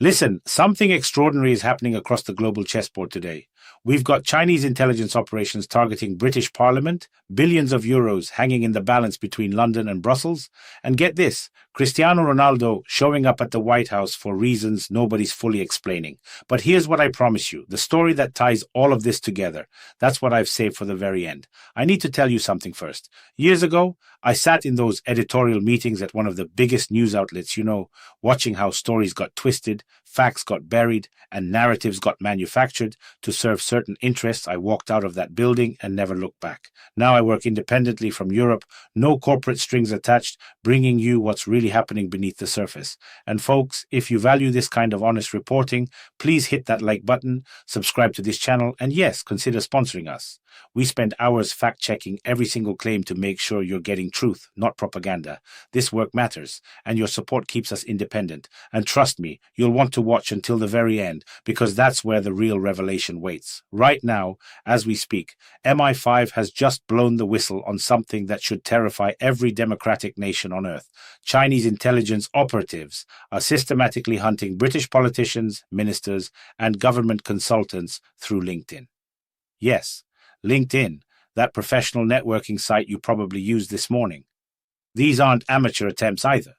Listen, something extraordinary is happening across the global chessboard today. We've got Chinese intelligence operations targeting British Parliament, billions of euros hanging in the balance between London and Brussels, and get this, Cristiano Ronaldo showing up at the White House for reasons nobody's fully explaining. But here's what I promise you, the story that ties all of this together. That's what I've saved for the very end. I need to tell you something first. Years ago, I sat in those editorial meetings at one of the biggest news outlets, watching how stories got twisted, facts got buried, and narratives got manufactured to serve certain interests. I walked out of that building and never looked back. Now I work independently from Europe, no corporate strings attached, bringing you what's really happening beneath the surface. And folks, if you value this kind of honest reporting, please hit that like button, subscribe to this channel, and yes, consider sponsoring us. We spend hours fact-checking every single claim to make sure you're getting truth, not propaganda. This work matters, and your support keeps us independent. And trust me, you'll want to watch until the very end, because that's where the real revelation waits. Right now, as we speak, MI5 has just blown the whistle on something that should terrify every democratic nation on earth. Chinese intelligence operatives are systematically hunting British politicians, ministers, and government consultants through LinkedIn. Yes, LinkedIn, that professional networking site you probably used this morning. These aren't amateur attempts either.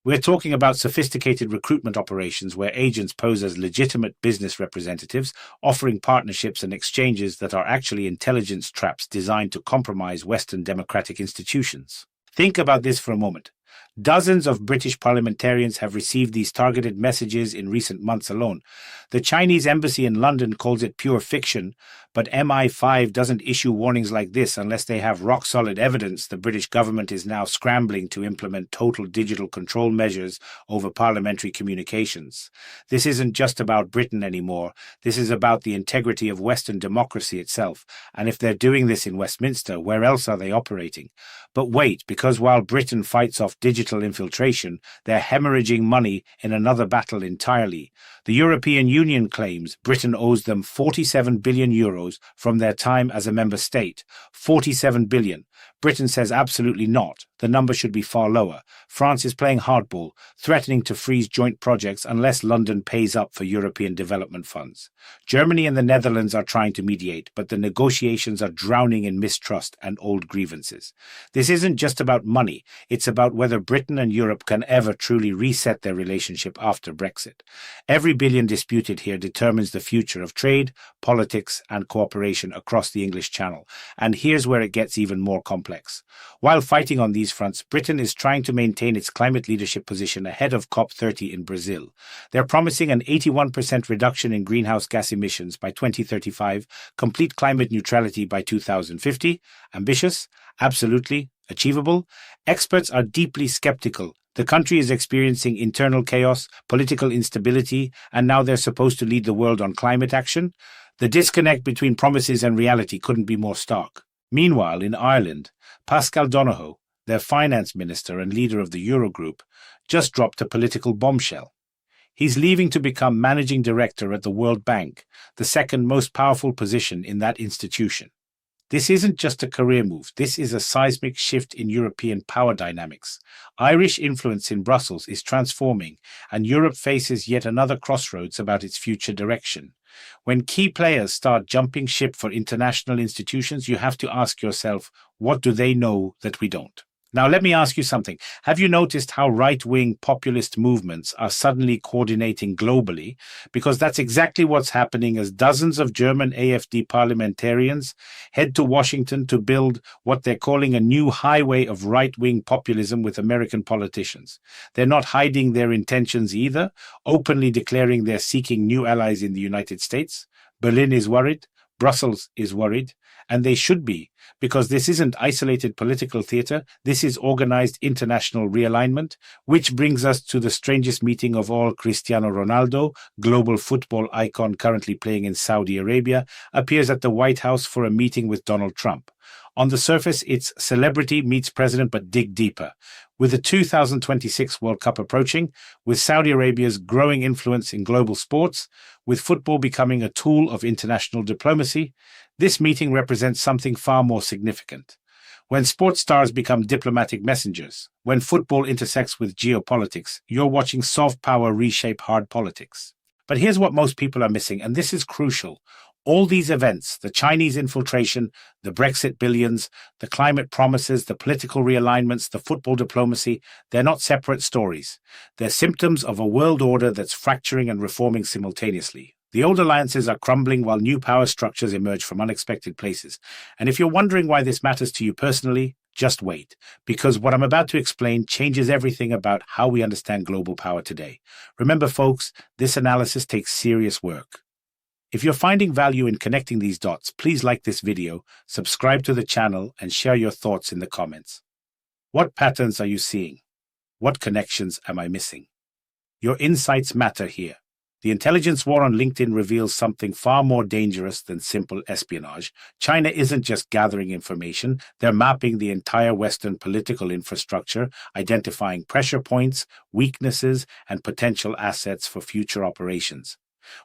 We're talking about sophisticated recruitment operations where agents pose as legitimate business representatives, offering partnerships and exchanges that are actually intelligence traps designed to compromise Western democratic institutions. Think about this for a moment. Dozens of British parliamentarians have received these targeted messages in recent months alone. The Chinese embassy in London calls it pure fiction, but MI5 doesn't issue warnings like this unless they have rock-solid evidence the British government is now scrambling to implement total digital control measures over parliamentary communications. This isn't just about Britain anymore. This is about the integrity of Western democracy itself. And if they're doing this in Westminster, where else are they operating? But wait, because while Britain fights off digital infiltration, they're hemorrhaging money in another battle entirely. The European Union claims Britain owes them 47 billion euros from their time as a member state. 47 billion. Britain says absolutely not. The number should be far lower. France is playing hardball, threatening to freeze joint projects unless London pays up for European development funds. Germany and the Netherlands are trying to mediate, but the negotiations are drowning in mistrust and old grievances. This isn't just about money. It's about whether Britain and Europe can ever truly reset their relationship after Brexit. Every billion disputed here determines the future of trade, politics, and cooperation across the English Channel. And here's where it gets even more complex. While fighting on these fronts, Britain is trying to maintain its climate leadership position ahead of COP30 in Brazil. They're promising an 81% reduction in greenhouse gas emissions by 2035, complete climate neutrality by 2050. Ambitious? Absolutely. Achievable? Experts are deeply skeptical. The country is experiencing internal chaos, political instability, and now they're supposed to lead the world on climate action? The disconnect between promises and reality couldn't be more stark. Meanwhile, in Ireland, Pascal Donohoe, their finance minister and leader of the Eurogroup, just dropped a political bombshell. He's leaving to become managing director at the World Bank, the second most powerful position in that institution. This isn't just a career move. This is a seismic shift in European power dynamics. Irish influence in Brussels is transforming, and Europe faces yet another crossroads about its future direction. When key players start jumping ship for international institutions, you have to ask yourself, what do they know that we don't? Now, let me ask you something. Have you noticed how right-wing populist movements are suddenly coordinating globally? Because that's exactly what's happening as dozens of German AfD parliamentarians head to Washington to build what they're calling a new highway of right-wing populism with American politicians. They're not hiding their intentions either, openly declaring they're seeking new allies in the United States. Berlin is worried. Brussels is worried, and they should be, because this isn't isolated political theater, this is organized international realignment, which brings us to the strangest meeting of all. Cristiano Ronaldo, global football icon currently playing in Saudi Arabia, appears at the White House for a meeting with Donald Trump. On the surface, it's celebrity meets president, but dig deeper. With the 2026 World Cup approaching, with Saudi Arabia's growing influence in global sports, with football becoming a tool of international diplomacy, this meeting represents something far more significant. When sports stars become diplomatic messengers, when football intersects with geopolitics, you're watching soft power reshape hard politics. But here's what most people are missing, and this is crucial. All these events, the Chinese infiltration, the Brexit billions, the climate promises, the political realignments, the football diplomacy, they're not separate stories. They're symptoms of a world order that's fracturing and reforming simultaneously. The old alliances are crumbling while new power structures emerge from unexpected places. And if you're wondering why this matters to you personally, just wait, because what I'm about to explain changes everything about how we understand global power today. Remember, folks, this analysis takes serious work. If you're finding value in connecting these dots, please like this video, subscribe to the channel, and share your thoughts in the comments. What patterns are you seeing? What connections am I missing? Your insights matter here. The intelligence war on LinkedIn reveals something far more dangerous than simple espionage. China isn't just gathering information, they're mapping the entire Western political infrastructure, identifying pressure points, weaknesses, and potential assets for future operations.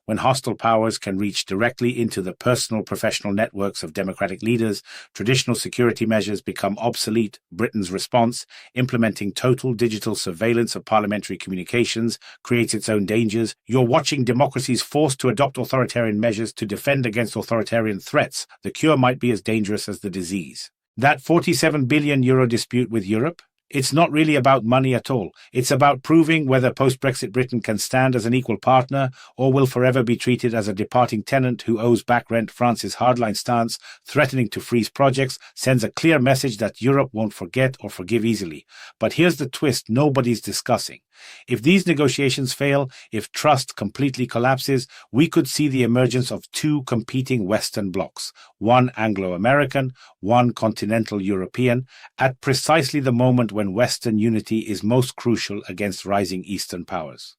When hostile powers can reach directly into the personal professional networks of democratic leaders, traditional security measures become obsolete. Britain's response, implementing total digital surveillance of parliamentary communications, creates its own dangers. You're watching democracies forced to adopt authoritarian measures to defend against authoritarian threats. The cure might be as dangerous as the disease. That €47 billion dispute with Europe? It's not really about money at all. It's about proving whether post-Brexit Britain can stand as an equal partner or will forever be treated as a departing tenant who owes back rent. France's hardline stance, threatening to freeze projects, sends a clear message that Europe won't forget or forgive easily. But here's the twist nobody's discussing. If these negotiations fail, if trust completely collapses, we could see the emergence of two competing Western blocs, one Anglo-American, one continental European, at precisely the moment when Western unity is most crucial against rising Eastern powers.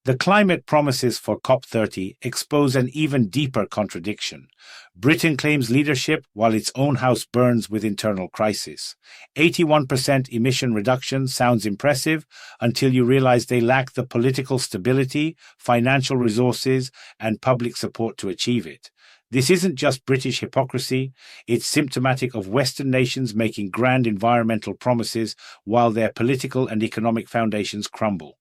The climate promises for COP30 expose an even deeper contradiction. Britain claims leadership while its own house burns with internal crisis. 81% emission reduction sounds impressive until you realize they lack the political stability, financial resources, and public support to achieve it. This isn't just British hypocrisy, it's symptomatic of Western nations making grand environmental promises while their political and economic foundations crumble.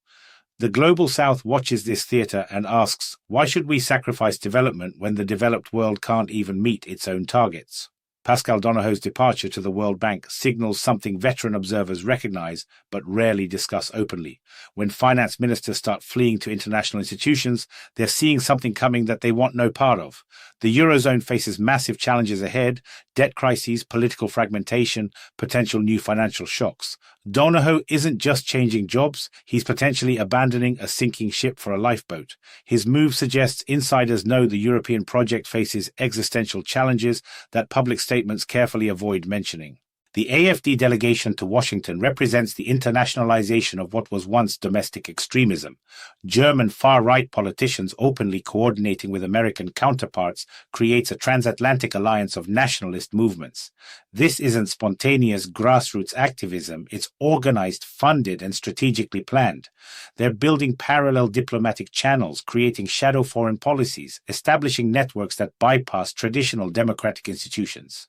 The Global South watches this theater and asks, why should we sacrifice development when the developed world can't even meet its own targets? Pascal Donohoe's departure to the World Bank signals something veteran observers recognize but rarely discuss openly. When finance ministers start fleeing to international institutions, they're seeing something coming that they want no part of. The Eurozone faces massive challenges ahead: debt crises, political fragmentation, potential new financial shocks. Donohoe isn't just changing jobs, he's potentially abandoning a sinking ship for a lifeboat. His move suggests insiders know the European project faces existential challenges that public statements carefully avoid mentioning. The AfD delegation to Washington represents the internationalization of what was once domestic extremism. German far-right politicians openly coordinating with American counterparts creates a transatlantic alliance of nationalist movements. This isn't spontaneous grassroots activism, it's organized, funded, and strategically planned. They're building parallel diplomatic channels, creating shadow foreign policies, establishing networks that bypass traditional democratic institutions.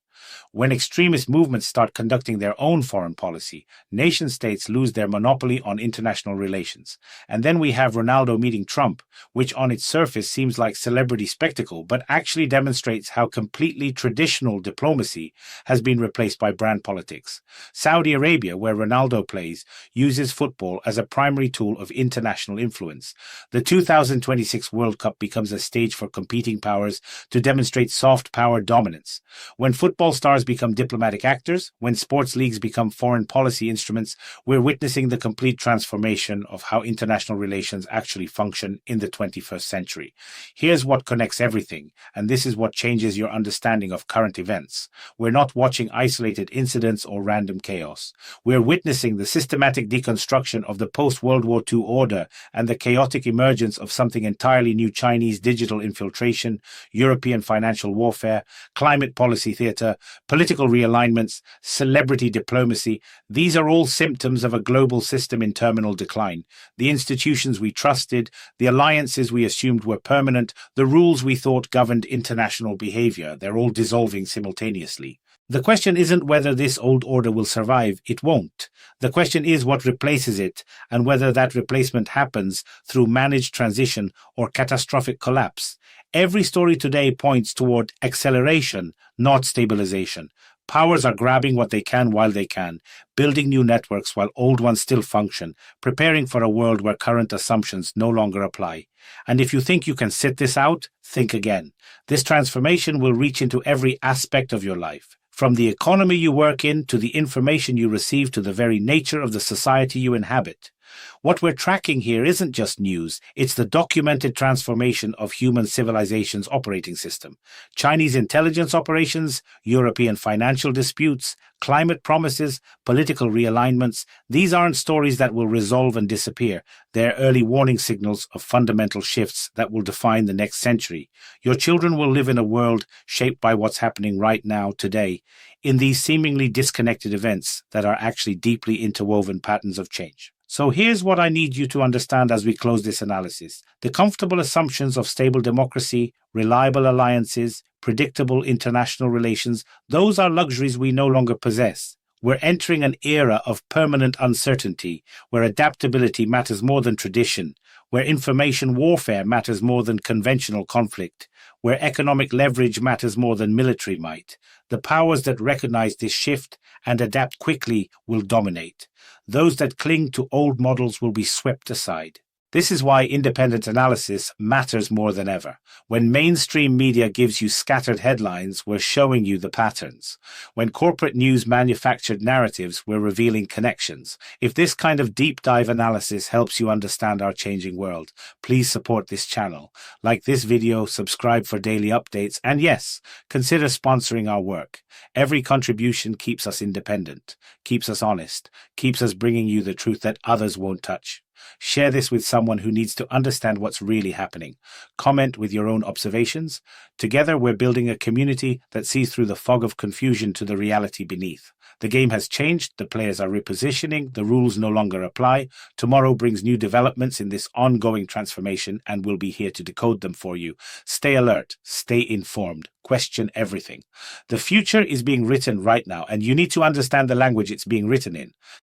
When extremist movements start conducting their own foreign policy, nation-states lose their monopoly on international relations. And then we have Ronaldo meeting Trump, which on its surface seems like celebrity spectacle, but actually demonstrates how completely traditional diplomacy has been replaced by brand politics. Saudi Arabia, where Ronaldo plays, uses football as a primary tool of international influence. The 2026 World Cup becomes a stage for competing powers to demonstrate soft power dominance. When football stars become diplomatic actors, when sports leagues become foreign policy instruments, we're witnessing the complete transformation of how international relations actually function in the 21st century. Here's what connects everything, and this is what changes your understanding of current events. We're not watching isolated incidents or random chaos. We're witnessing the systematic deconstruction of the post-World War II order and the chaotic emergence of something entirely new: Chinese digital infiltration, European financial warfare, climate policy theater, political realignments, celebrity diplomacy. These are all symptoms of a global system in terminal decline. The institutions we trusted, the alliances we assumed were permanent, the rules we thought governed international behavior, they're all dissolving simultaneously. The question isn't whether this old order will survive, it won't. The question is what replaces it, and whether that replacement happens through managed transition or catastrophic collapse. Every story today points toward acceleration, not stabilization. Powers are grabbing what they can while they can, building new networks while old ones still function, preparing for a world where current assumptions no longer apply. And if you think you can sit this out, think again. This transformation will reach into every aspect of your life. From the economy you work in, to the information you receive, to the very nature of the society you inhabit. What we're tracking here isn't just news, it's the documented transformation of human civilization's operating system. Chinese intelligence operations, European financial disputes, climate promises, political realignments, these aren't stories that will resolve and disappear. They're early warning signals of fundamental shifts that will define the next century. Your children will live in a world shaped by what's happening right now, today, in these seemingly disconnected events that are actually deeply interwoven patterns of change. So here's what I need you to understand as we close this analysis. The comfortable assumptions of stable democracy, reliable alliances, predictable international relations, those are luxuries we no longer possess. We're entering an era of permanent uncertainty, where adaptability matters more than tradition, where information warfare matters more than conventional conflict, where economic leverage matters more than military might. The powers that recognize this shift and adapt quickly will dominate. Those that cling to old models will be swept aside. This is why independent analysis matters more than ever. When mainstream media gives you scattered headlines, we're showing you the patterns. When corporate news manufactured narratives, we're revealing connections. If this kind of deep dive analysis helps you understand our changing world, please support this channel. Like this video, subscribe for daily updates, and yes, consider sponsoring our work. Every contribution keeps us independent, keeps us honest, keeps us bringing you the truth that others won't touch. Share this with someone who needs to understand what's really happening. Comment with your own observations. Together, we're building a community that sees through the fog of confusion to the reality beneath. The game has changed, the players are repositioning, the rules no longer apply. Tomorrow brings new developments in this ongoing transformation, and we'll be here to decode them for you. Stay alert, stay informed, question everything. The future is being written right now, and you need to understand the language it's being written in.